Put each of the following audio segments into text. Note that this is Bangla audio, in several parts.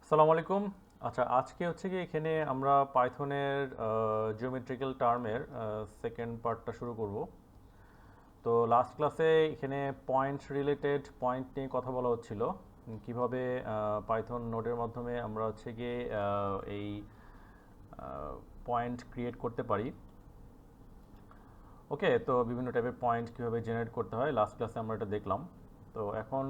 আসসালামু আলাইকুম। আচ্ছা, আজকে হচ্ছে কি এখানে আমরা পাইথনের জিওমেট্রিক্যাল টার্মের সেকেন্ড পার্টটা শুরু করব। তো লাস্ট ক্লাসে এখানে পয়েন্ট রিলেটেড পয়েন্ট নিয়ে কথা বলা হচ্ছিল, কিভাবে পাইথন নোডের মাধ্যমে আমরা হচ্ছে গিয়ে এই পয়েন্ট ক্রিয়েট করতে পারি। ওকে, তো বিভিন্ন টাইপের পয়েন্ট কীভাবে জেনারেট করতে হয় লাস্ট ক্লাসে আমরা এটা দেখলাম। তো এখন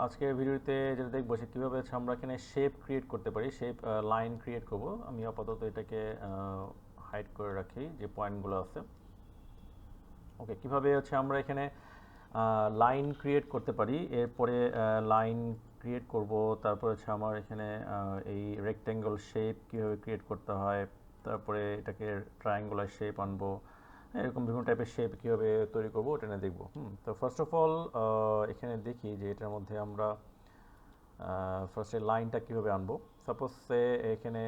আজকের ভিডিওতে যেটা দেখবো সে কীভাবে হচ্ছে আমরা এখানে শেপ ক্রিয়েট করতে পারি, শেপ লাইন ক্রিয়েট করব। আমি আপাতত এটাকে হাইড করে রাখি যে পয়েন্টগুলো আছে। ওকে, কীভাবে হচ্ছে আমরা এখানে লাইন ক্রিয়েট করতে পারি, এরপরে লাইন ক্রিয়েট করব। তারপরে হচ্ছে আমার এখানে এই রেক্ট্যাঙ্গল শেপ কীভাবে ক্রিয়েট করতে হয়, তারপরে এটাকে ট্রায়াঙ্গুলার শেপ আনবো। এরকম বিভিন্ন টাইপের শেপ কীভাবে তৈরি করবো ওটা নিয়ে দেখবো। তো ফার্স্ট অফ অল এখানে দেখি যে এটার মধ্যে আমরা ফার্স্টে লাইনটা কীভাবে আনবো। সাপোজ এখানে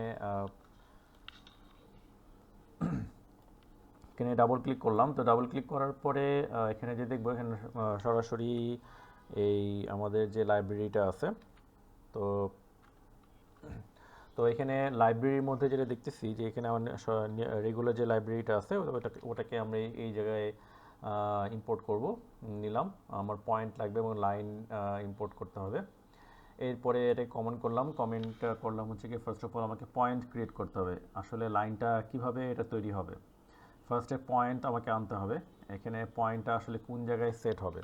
এখানে ডাবল ক্লিক করলাম। তো ডাবল ক্লিক করার পরে এখানে যে দেখবো এখানে সরাসরি এই আমাদের যে লাইব্রেরিটা আছে। তো তো এখানে লাইব্রেরির মধ্যে যেটা দেখতেছি যে এখানে আমার রেগুলার যে লাইব্রেরিটা আছে ওটাকে আমরা এই জায়গায় ইম্পোর্ট করব। নিলাম, আমার পয়েন্ট লাগবে এবং লাইন ইম্পোর্ট করতে হবে। এরপরে এটা কমেন্ট করলাম হচ্ছে কি ফার্স্ট অফ অল আমাকে পয়েন্ট ক্রিয়েট করতে হবে। আসলে লাইনটা কিভাবে এটা তৈরি হবে, ফার্স্টে পয়েন্ট আমাকে আনতে হবে। এখানে পয়েন্টটা আসলে কোন জায়গায় সেট হবে।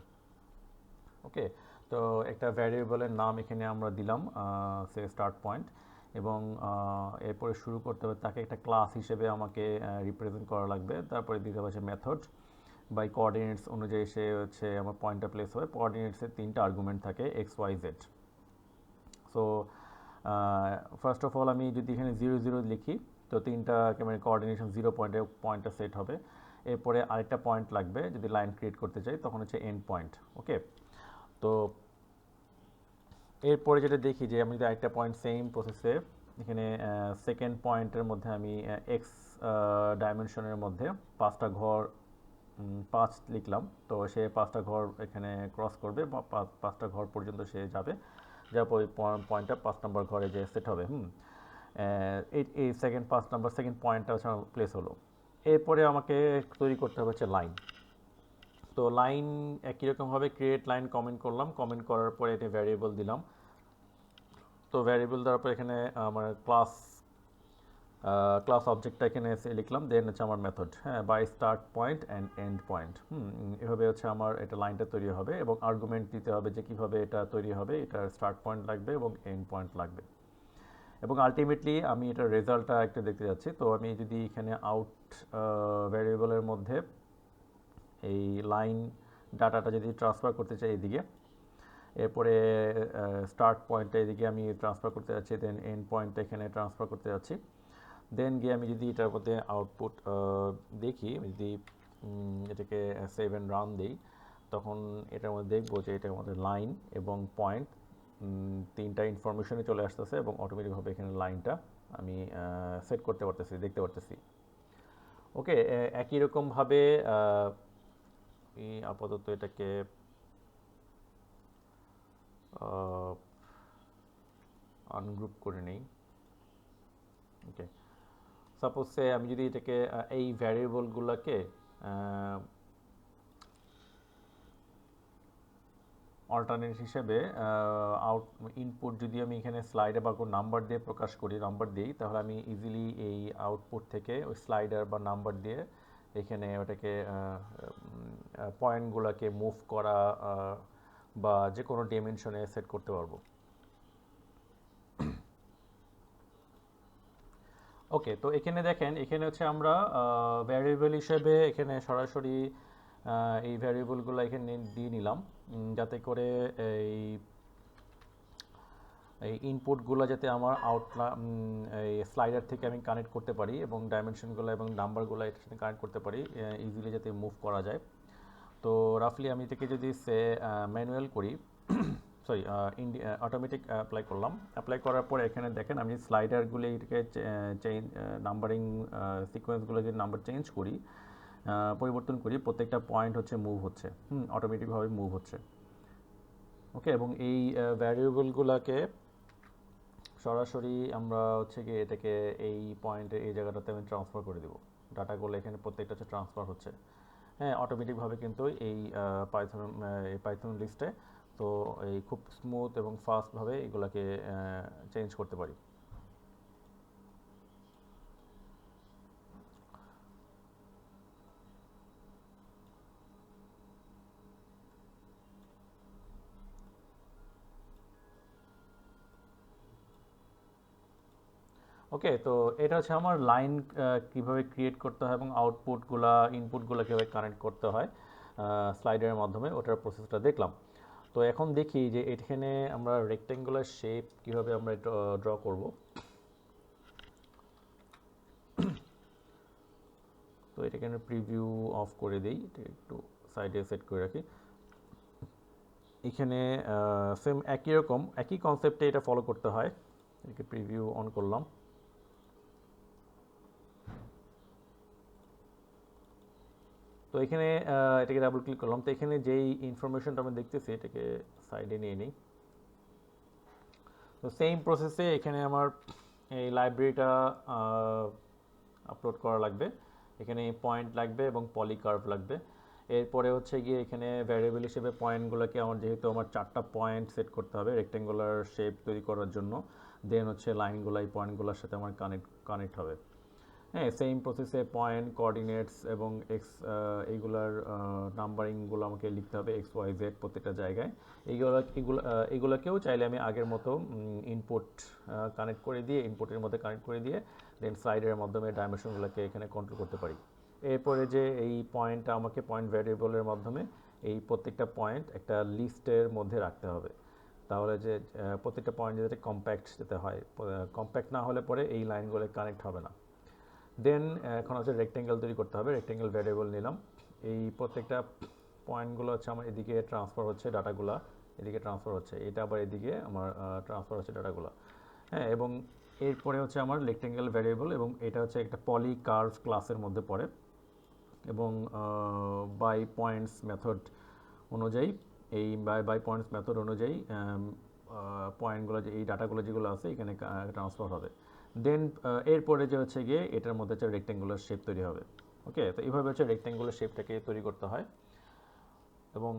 ওকে, তো একটা ভ্যারিয়েবলের নাম এখানে আমরা দিলাম সে স্টার্ট পয়েন্ট, এবং এরপরে শুরু করতে হবে তাকে একটা ক্লাস হিসেবে আমাকে রিপ্রেজেন্ট করা লাগবে। তারপরে দিতে হবে মেথড বাই কোঅর্ডিনেটস অনুযায়ী সে হচ্ছে আমার পয়েন্টটা প্লেস হবে। কোঅর্ডিনেটসের 3টা আর্গুমেন্ট থাকে X Y Z. So first of all আমি যদি এখানে 0 0 লিখি তো 3টা মানে কোঅর্ডিনেশন 0 পয়েন্টটা সেট হবে। এরপরে আরেকটা পয়েন্ট লাগবে যদি লাইন ক্রিয়েট করতে চাই, তখন হচ্ছে এন্ড পয়েন্ট। ওকে, তো এরপরে যেটা দেখি যে আমি যদি আরেকটা পয়েন্ট সেম প্রসেসে এখানে সেকেন্ড পয়েন্টের মধ্যে আমি এক্স ডাইমেনশনের মধ্যে 5টা ঘর 5 লিখলাম। তো সে 5টা ঘর এখানে ক্রস করবে বা 5টা ঘর পর্যন্ত সে যাবে, যার পর পয়েন্টটা 5 নম্বর ঘরে যে সেট হবে। এই সেকেন্ড পয়েন্টটা হচ্ছে প্লেস হলো। এরপরে আমাকে তৈরি করতে হবে হচ্ছে লাইন। তো লাইন একই রকমভাবে ক্রিয়েট লাইন কমেন্ট করলাম, কমেন্ট করার পরে এটা ভ্যারিয়েবল দিলাম। তো ভ্যারিয়েবল দেওয়ার পর এখানে আমার ক্লাস অবজেক্টটা এখানে এসে লিখলাম, দেন হচ্ছে আমার মেথড, হ্যাঁ, by start point and end point. এভাবে হচ্ছে আমার এটা লাইনটা তৈরি হবে, এবং আর্গুমেন্ট দিতে হবে যে কীভাবে এটা তৈরি হবে। এটার স্টার্ট পয়েন্ট লাগবে এবং এন্ড পয়েন্ট লাগবে, এবং আলটিমেটলি আমি এটার রেজাল্টটা একটু দেখতে যাচ্ছি। তো আমি যদি এখানে আউট ভ্যারিয়েবলের মধ্যে এই লাইন ডাটাটা যদি ট্রান্সফার করতে চাই এদিকে, এরপরে স্টার্ট পয়েন্টটা এদিকে আমি ট্রান্সফার করতে যাচ্ছি, দেন এন্ড পয়েন্টটা এখানে ট্রান্সফার করতে যাচ্ছি। দেন গিয়ে আমি যদি এটার মধ্যে আউটপুট দেখি, যদি এটাকে সেভ অ্যান্ড রান দিই, তখন এটার মধ্যে দেখবো যে এটার মধ্যে লাইন এবং পয়েন্ট 3টা ইনফরমেশনে চলে আসতেছে, এবং অটোমেটিকভাবে এখানে লাইনটা আমি সেট করতে পারতেছি, দেখতে পারতেছি। ওকে, একই রকমভাবে আপাতত এটাকে আনগ্রুপ করে নেই। ওকে, সাপোজ আমি যদি এটাকে এই ভ্যারিয়েবলগুলোকে অল্টারনেট হিসেবে আউট ইনপুট যদি আমি এখানে স্লাইডার বা কোনো নাম্বার দিয়ে প্রকাশ করি, নাম্বার দিই, তাহলে আমি ইজিলি এই আউটপুট থেকে ওই স্লাইডার বা নাম্বার দিয়ে এখানে ওটাকে পয়েন্টগুলোকে মুভ করা বা যে কোনো ডিমেনশনে সেট করতে পারবো। ওকে, তো এখানে দেখেন, এখানে হচ্ছে আমরা ভ্যারিয়েবল হিসেবে এখানে সরাসরি এই ভ্যারিয়েবলগুলো এখানে দিয়ে নিলাম, যাতে করে এই এই ইনপুটগুলো যাতে আমার এই স্লাইডার থেকে আমি কানেক্ট করতে পারি, এবং ডাইমেনশনগুলো এবং নাম্বারগুলো এটার সাথে কানেক্ট করতে পারি, ইজিলি যাতে মুভ করা যায়। তো রাফলি আমি এটাকে যদি ম্যানুয়াল করি, সরি অটোমেটিক অ্যাপ্লাই করলাম। অ্যাপ্লাই করার পর এখানে দেখেন আমি স্লাইডারগুলো এটাকে চেঞ্জ নাম্বারিং সিকোয়েন্সগুলো যদি নাম্বার চেঞ্জ করি, পরিবর্তন করি, প্রত্যেকটা পয়েন্ট হচ্ছে মুভ হচ্ছে, অটোমেটিকভাবে মুভ হচ্ছে। ওকে, এবং এই ভ্যারিয়েবলগুলোকে সরাসরি আমরা হচ্ছে কি এটাকে এই পয়েন্টে এই জায়গাটাতে আমি ট্রান্সফার করে দেব। ডাটাগুলো এখানে প্রত্যেকটা হচ্ছে ট্রান্সফার হচ্ছে। হ্যাঁ, অটোমেটিকভাবে কিন্তু এই পাইথন লিস্টে তো এই খুব স্মুথ এবং ফাস্টভাবে এগুলাকে চেঞ্জ করতে পারি। ওকে, তো এটা হচ্ছে আমার লাইন কিভাবে ক্রিয়েট করতে হয় এবং ইনপুটগুলো কীভাবে কানেক্ট করতে হয় স্লাইডারের মাধ্যমে, ওটার প্রসেসটা দেখলাম। তো এখন দেখি যে এখানে আমরা রেক্টেঙ্গুলার শেপ কীভাবে আমরা ড্র করব। তো এটাকে আমি প্রিভিউ অফ করে দিই, এটা একটু সাইডে সেট করে রাখি। এখানে সেম একই কনসেপ্টে এটা ফলো করতে হয়। এটাকে প্রিভিউ অন করলাম। তো এখানে এটাকে ডাবল ক্লিক করলাম। তো এখানে যেই ইনফরমেশনটা আমি দেখতেছি এটাকে সাইডে নিয়ে নিই। তো সেম প্রসেসে এখানে আমার এই লাইব্রেরিটা আপলোড করা লাগবে। এখানে পয়েন্ট লাগবে এবং পলিকার্ভ লাগবে। এরপরে হচ্ছে গিয়ে এখানে ভ্যারিয়েবল হিসেবে পয়েন্টগুলোকে যেহেতু আমার 4টা পয়েন্ট সেট করতে হবে রেক্টেঙ্গুলার শেপ তৈরি করার জন্য, দেন হচ্ছে লাইনগুলো এই পয়েন্টগুলোর সাথে আমার কানেক্ট হবে। হ্যাঁ, সেম প্রসেসে পয়েন্ট, কোঅর্ডিনেটস এবং এইগুলার নাম্বারিংগুলো আমাকে লিখতে হবে XYZ প্রত্যেকটা জায়গায়। এইগুলোকেও চাইলে আমি আগের মতো ইনপুটের মধ্যে কানেক্ট করে দিয়ে দেন স্লাইডের মাধ্যমে ডাইমেনশনগুলোকে এখানে কন্ট্রোল করতে পারি। এরপরে যে এই পয়েন্টটা আমাকে পয়েন্ট ভ্যারিয়েবলের মাধ্যমে এই প্রত্যেকটা পয়েন্ট একটা লিস্টের মধ্যে রাখতে হবে। তাহলে যে প্রত্যেকটা পয়েন্ট যাতে কম্প্যাক্ট যেতে হয়, কম্প্যাক্ট না হলে পরে এই লাইনগুলো কানেক্ট হবে না। দেন এখন হচ্ছে রেক্টেঙ্গেল তৈরি করতে হবে। রেক্টেঙ্গেল ভ্যারিয়েবল নিলাম। এই প্রত্যেকটা পয়েন্টগুলো হচ্ছে আমার এদিকে ট্রান্সফার হচ্ছে, ডাটাগুলা এদিকে ট্রান্সফার হচ্ছে, এটা আবার এদিকে আমার ট্রান্সফার হচ্ছে ডাটাগুলা। হ্যাঁ, এবং এরপরে হচ্ছে আমার রেক্টেঙ্গেল ভ্যারিয়েবল এবং এটা হচ্ছে একটা পলি কার্ভ ক্লাসের মধ্যে পড়ে এবং বাই পয়েন্টস মেথড অনুযায়ী পয়েন্টগুলো এই ডাটাগুলো যেগুলো আছে এখানে ট্রান্সফার হবে। দেন এরপরে যে হচ্ছে গিয়ে এটার মধ্যে হচ্ছে রেক্টেঙ্গুলার শেপ তৈরি হবে। ওকে, তো এইভাবে হচ্ছে রেক্টেঙ্গুলার শেপটাকে তৈরি করতে হয়। এবং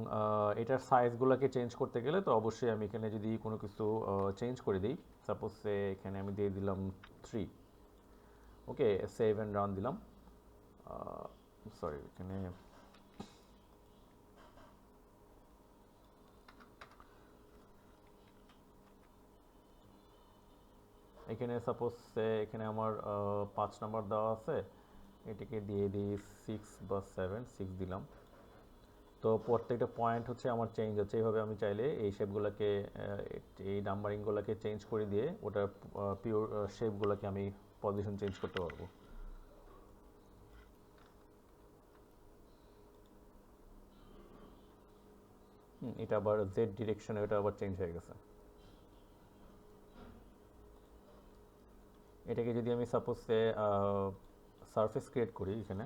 এটার সাইজগুলোকে চেঞ্জ করতে গেলে তো অবশ্যই আমি এখানে যদি কোনো কিছু চেঞ্জ করে দিই, সাপোজ এখানে আমি দিয়ে দিলাম 3। ওকে, সেভ অ্যান্ড রান দিলাম। সরি, এখানে সাপোজ এখানে আমার 5 নাম্বার দেওয়া আছে, এটাকে দিয়ে দিই 6 বা 6 দিলাম। তো প্রত্যেকটা পয়েন্ট হচ্ছে আমার চেঞ্জ হচ্ছে। এইভাবে আমি চাইলে এই শেপগুলোকে এই নাম্বারিংগুলোকে চেঞ্জ করে দিয়ে ওটার পিওর শেপগুলোকে আমি পজিশন চেঞ্জ করতে পারবো। এটা আবার জেড ডিরেকশনে এটা আবার চেঞ্জ হয়ে গেছে। এটাকে যদি আমি সাপোজ সারফেস ক্রিয়েট করি, এখানে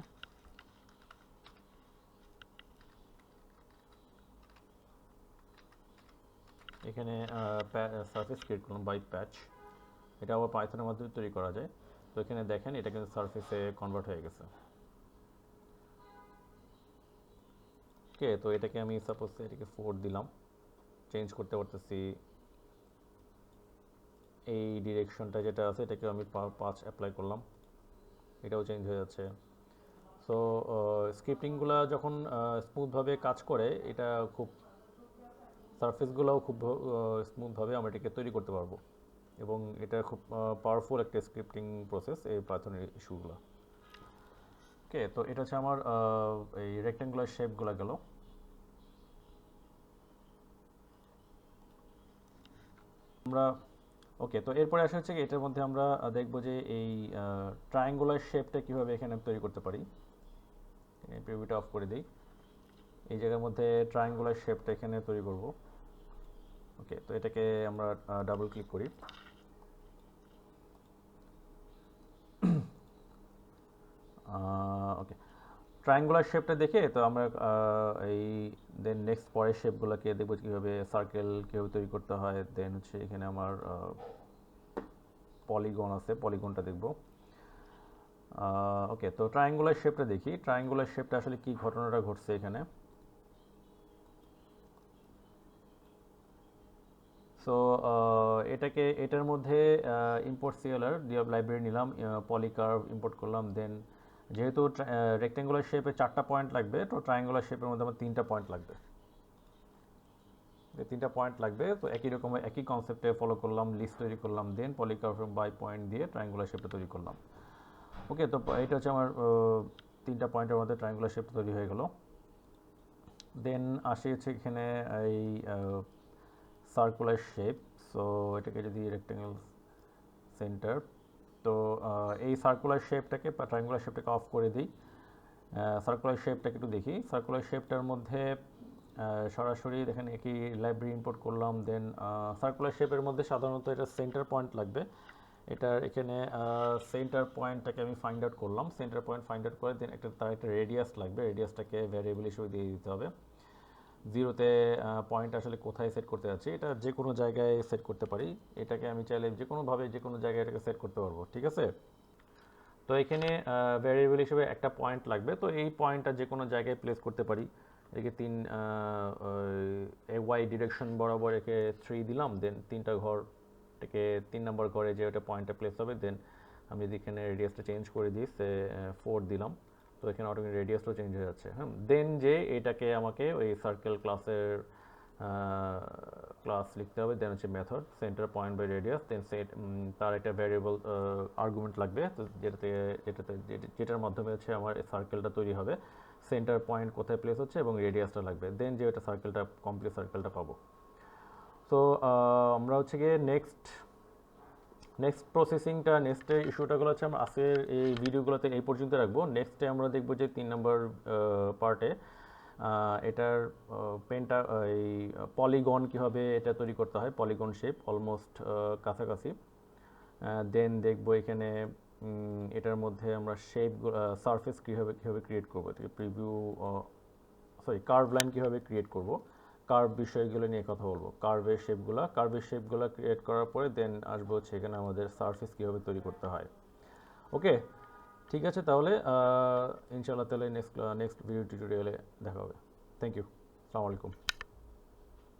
সারফেস ক্রিয়েট করুন বাই প্যাচ, এটা আবার পাইথনের মাধ্যমে তৈরি করা যায়। তো এখানে দেখেন এটা কিন্তু সারফেসে কনভার্ট হয়ে গেছে। ওকে, তো এটাকে আমি সাপোজ এটাকে 4 দিলাম, চেঞ্জ করতে পারতেছি। এই ডিরেকশনটা যেটা আছে এটাকে আমি 5 অ্যাপ্লাই করলাম, এটাও চেঞ্জ হয়ে যাচ্ছে। সো স্ক্রিপ্টিংগুলো যখন স্মুথভাবে কাজ করে, এটা খুব সারফেসগুলোও খুব স্মুথভাবে আমরা এটাকে তৈরি করতে পারবো এবং এটা খুব পাওয়ারফুল একটা স্ক্রিপ্টিং প্রসেস এই পাইথনের ইস্যুগুলো। ওকে, তো এটা হচ্ছে আমার এই রেক্টেঙ্গুলার শেপগুলো গেল। আমরা ওকে, তো এরপরে আসা হচ্ছে এটার মধ্যে আমরা দেখব যে এই ট্রায়াঙ্গুলার শেপটা কীভাবে এখানে তৈরি করতে পারি। প্রিভিউটা অফ করে দিই। এই জায়গার মধ্যে ট্রায়াঙ্গুলার শেপটা এখানে তৈরি করব। ওকে, তো এটাকে আমরা ডাবল ক্লিক করি। ওকে, ট্রায়াঙ্গুলার শেপটা দেখে তো আমরা এই দেন নেক্সট পরের শেপগুলোকে দেখব কীভাবে সার্কেল কীভাবে তৈরি করতে হয়। দেন হচ্ছে এখানে আমার পলিগন আছে, পলিগনটা দেখব। ওকে, তো ট্রায়াঙ্গুলার শেপটা দেখি। ট্রায়াঙ্গুলার শেপটা আসলে কি ঘটনাটা ঘটছে এখানে। সো এটার মধ্যে ইম্পোর্ট সিএলআর লাইব্রেরি নিলাম, পলিকার্ভ ইম্পোর্ট করলাম। দেন যেহেতু রেক্টেঙ্গুলার শেপে 4টা পয়েন্ট লাগবে, তো ট্রায়াঙ্গুলার শেপের মধ্যে আমার 3টা পয়েন্ট লাগবে। 3টা পয়েন্ট লাগবে, তো একই রকম একই কনসেপ্টে ফলো করলাম, লিস্ট তৈরি করলাম, দেন পলিকার্ভ বাই পয়েন্ট দিয়ে ট্রায়াঙ্গুলার শেপটা তৈরি করলাম। ওকে, তো এটা হচ্ছে আমার 3টা পয়েন্টের মধ্যে ট্রায়াঙ্গুলার শেপটা তৈরি হয়ে গেল। দেন আসে হচ্ছে এখানে এই সার্কুলার শেপ। সো এটাকে যদি রেক্টেঙ্গল সেন্টার, তো এই সার্কুলার শেপটাকে বা ট্রায়াঙ্গুলার শেপটাকে অফ করে দিই। সার্কুলার শেপটাকে একটু দেখি। সার্কুলার শেপটার মধ্যে সরাসরি দেখেন একই লাইব্রেরি ইম্পোর্ট করলাম। দেন সার্কুলার শেপের মধ্যে সাধারণত এটা সেন্টার পয়েন্ট লাগবে। এটার এখানে সেন্টার পয়েন্টটাকে আমি ফাইন্ড আউট করলাম। সেন্টার পয়েন্ট ফাইন্ড আউট করে দেন তার একটা রেডিয়াস লাগবে। রেডিয়াসটাকে ভ্যারিয়েবল হিসেবে দিয়ে দিতে হবে। জিরোতে পয়েন্ট আসলে কোথায় সেট করতে যাচ্ছি, এটা যে কোনো জায়গায় সেট করতে পারি। এটাকে আমি চাইলে যে কোনোভাবে যে কোনো জায়গায় এটাকে সেট করতে পারবো, ঠিক আছে। তো এখানে ভ্যারিয়েবল হিসেবে একটা পয়েন্ট লাগবে, তো এই পয়েন্টটা যে কোনো জায়গায় প্লেস করতে পারি। একে ওয়াই ডিরেকশন বরাবর একে 3 দিলাম। দেন 3টা ঘর থেকে 3 নম্বর ঘরে যে ওটা পয়েন্টটা প্লেস হবে। দেন আমি যদি এখানে রেডিয়াসটা চেঞ্জ করে দিই, সে 4 দিলাম, তো এখানে অটোমেটিক রেডিয়াসটাও চেঞ্জ হয়ে যাচ্ছে। হ্যাঁ, দেন যে এটাকে আমাকে ওই সার্কেল ক্লাসের ক্লাস লিখতে হবে। দেন হচ্ছে method centre point by radius. Then তার একটা ভ্যারিয়েবল আর্গুমেন্ট লাগবে, তো যেটার মাধ্যমে হচ্ছে আমার সার্কেলটা তৈরি হবে। সেন্টার পয়েন্ট কোথায় প্লেস হচ্ছে এবং রেডিয়াসটা লাগবে। দেন যে ওটা সার্কেলটা কমপ্লিট সার্কেলটা পাবো। তো আমরা হচ্ছে গিয়ে নেক্সট প্রসেসিংটা, নেক্সটের ইস্যুটাগুলো হচ্ছে আমরা আজকের এই ভিডিওগুলোতে এই পর্যন্ত রাখবো। নেক্সটে আমরা দেখবো যে 3 নম্বর পার্টে এটার পেনটা এই পলিগন কীভাবে এটা তৈরি করতে হয়, পলিগন শেপ অলমোস্ট কাছাকাছি। দেন দেখবো এখানে এটার মধ্যে আমরা শেপ সারফেস কীভাবে ক্রিয়েট করবো, প্রিভিউ কার্ভ লাইন কীভাবে ক্রিয়েট করবো, কার্ভ বিষয়গুলো নিয়ে কথা বলবো। কার্ভের শেপগুলো ক্রিয়েট করার পরে দেন আসবো হচ্ছে এখানে আমাদের সারফেস কীভাবে তৈরি করতে হয়। ওকে, ঠিক আছে, তাহলে ইনশাআল্লাহ তাহলে নেক্সট ভিডিও টিউটোরিয়ালে দেখা হবে। থ্যাংক ইউ, আসসালামু আলাইকুম।